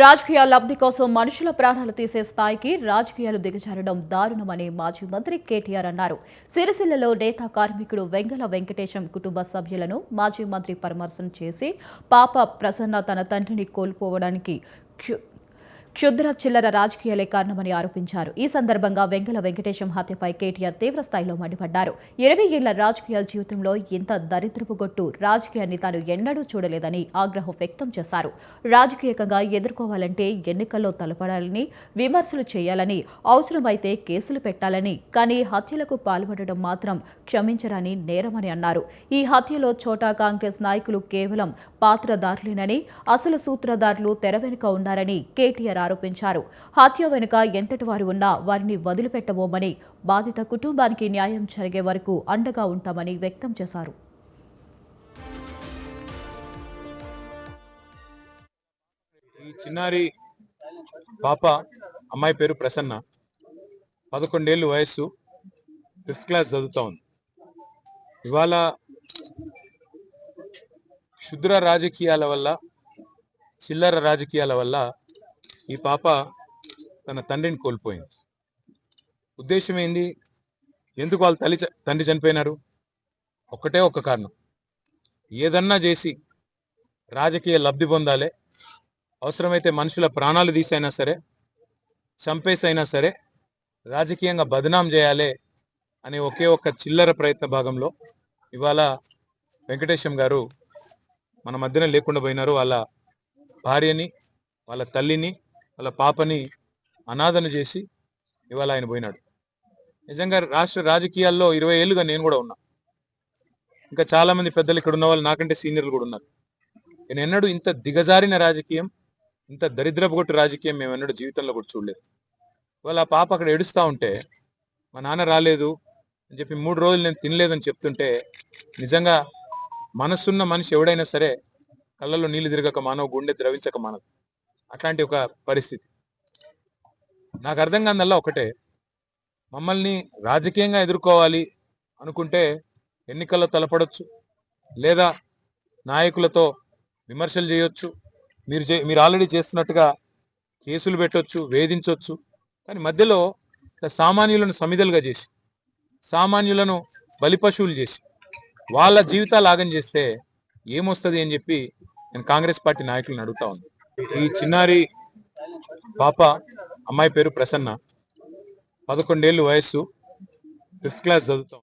రాజకీయ లబ్ధి కోసం మనుషుల ప్రాణాలు తీసే స్థాయికి రాజకీయాలు దిగజారడం దారుణమని మాజీ మంత్రి కేటీఆర్ అన్నారు. సిరిసిల్లలో నేత కార్మికుడు వెంగళ వెంకటేశం కుటుంబ సభ్యులను మాజీ మంత్రి పరామర్శన చేసి పాప ప్రసన్న తన తండ్రిని కోల్పోవడానికి క్షుద్ర చిల్లర రాజకీయాలే కారణమని ఆరోపించారు. ఈ సందర్భంగా వెంగళ వెంకటేశం హత్యపై కేటీఆర్ తీవ్ర స్థాయిలో మండిపడ్డారు. 20 ఏళ్ల రాజకీయ జీవితంలో ఇంత దరిద్రపు గొట్టు రాజకీయాన్ని తాను ఎన్నడూ చూడలేదని ఆగ్రహం వ్యక్తం చేశారు. రాజకీయంగా ఎదుర్కోవాలంటే ఎన్నికల్లో తలపడాలని, విమర్శలు చేయాలని, అవసరమైతే కేసులు పెట్టాలని, కానీ హత్యలకు పాల్పడడం మాత్రం క్షమించరని నేరమని అన్నారు. ఈ హత్యలో చోటా కాంగ్రెస్ నాయకులు కేవలం పాత్రధారులేనని, అసలు సూత్రధారులు తెర వెనుక ఉన్నారని కేటీఆర్ ఆరోపించారు. హత్య వెనుక ఎంతటి వారు ఉన్నా వారిని వదిలిపెట్టబోమని, బాధిత కుటుంబానికి న్యాయం జరిగే వరకు అండగా ఉంటామని వ్యక్తం చేశారు. ఈ చిన్నారి పాప అమ్మాయి పేరు ప్రసన్న, 11 ఏళ్ళు వయస్సు, 5th క్లాస్ చదువుతా ఉంది. ఇవాళ క్షుద్ర రాజకీయాల వల్ల, చిల్లర రాజకీయాల వల్ల ఈ పాప తన తండ్రిని కోల్పోయింది. ఉద్దేశం ఏంది? ఎందుకు వాళ్ళ తండ్రి చనిపోయినారు? ఒక్కటే ఒక్క కారణం, ఏదన్నా చేసి రాజకీయ లబ్ధి పొందాలి, అవసరమైతే మనుషుల ప్రాణాలు తీసైనా సరే, చంపేసైనా సరే రాజకీయంగా బదనాం చేయాలి అనే ఒకే ఒక్క చిల్లర ప్రయత్న భాగంలో ఇవాళ వెంకటేశం గారు మన మధ్యన లేకుండా పోయినారు. వాళ్ళ భార్యని, వాళ్ళ తల్లిని, వాళ్ళ పాపని అనాథన చేసి ఇవాళ ఆయన పోయినాడు. నిజంగా రాష్ట్ర రాజకీయాల్లో 20 ఏళ్ళుగా నేను కూడా ఉన్నా. ఇంకా చాలా మంది పెద్దలు ఇక్కడ ఉన్న వాళ్ళు నాకంటే సీనియర్లు కూడా ఉన్నారు. నేను ఎన్నడూ ఇంత దిగజారిన రాజకీయం, ఇంత దరిద్రపు కొట్టు రాజకీయం మేము ఎన్నడూ జీవితంలో కూడా చూడలేదు. ఇవాళ ఆ పాప అక్కడ ఏడుస్తూ ఉంటే, మా నాన్న రాలేదు అని చెప్పి 3 రోజులు నేను తినలేదని చెప్తుంటే, నిజంగా మనసున్న మనిషి ఎవడైనా సరే కళ్ళల్లో నీళ్లు తిరగక మానవ, గుండె ద్రవించక మానదు. అట్లాంటి ఒక పరిస్థితి. నాకు అర్థం కాదల్లా ఒకటే, మమ్మల్ని రాజకీయంగా ఎదుర్కోవాలి అనుకుంటే ఎన్నికల్లో తలపడొచ్చు, లేదా నాయకులతో విమర్శలు చేయొచ్చు, మీరు ఆల్రెడీ చేస్తున్నట్టుగా కేసులు పెట్టొచ్చు, వేధించవచ్చు. కానీ మధ్యలో సామాన్యులను సమిధలుగా చేసి, సామాన్యులను బలిపశువులు చేసి వాళ్ళ జీవితాలు ఆగం చేస్తే ఏమొస్తుంది అని చెప్పి నేను కాంగ్రెస్ పార్టీ నాయకులను అడుగుతా ఉన్నాను. ఈ చిన్నారి పాప అమ్మాయి పేరు ప్రసన్న, 11 ఏళ్ళు వయస్సు, 5th క్లాస్ చదువుతాం.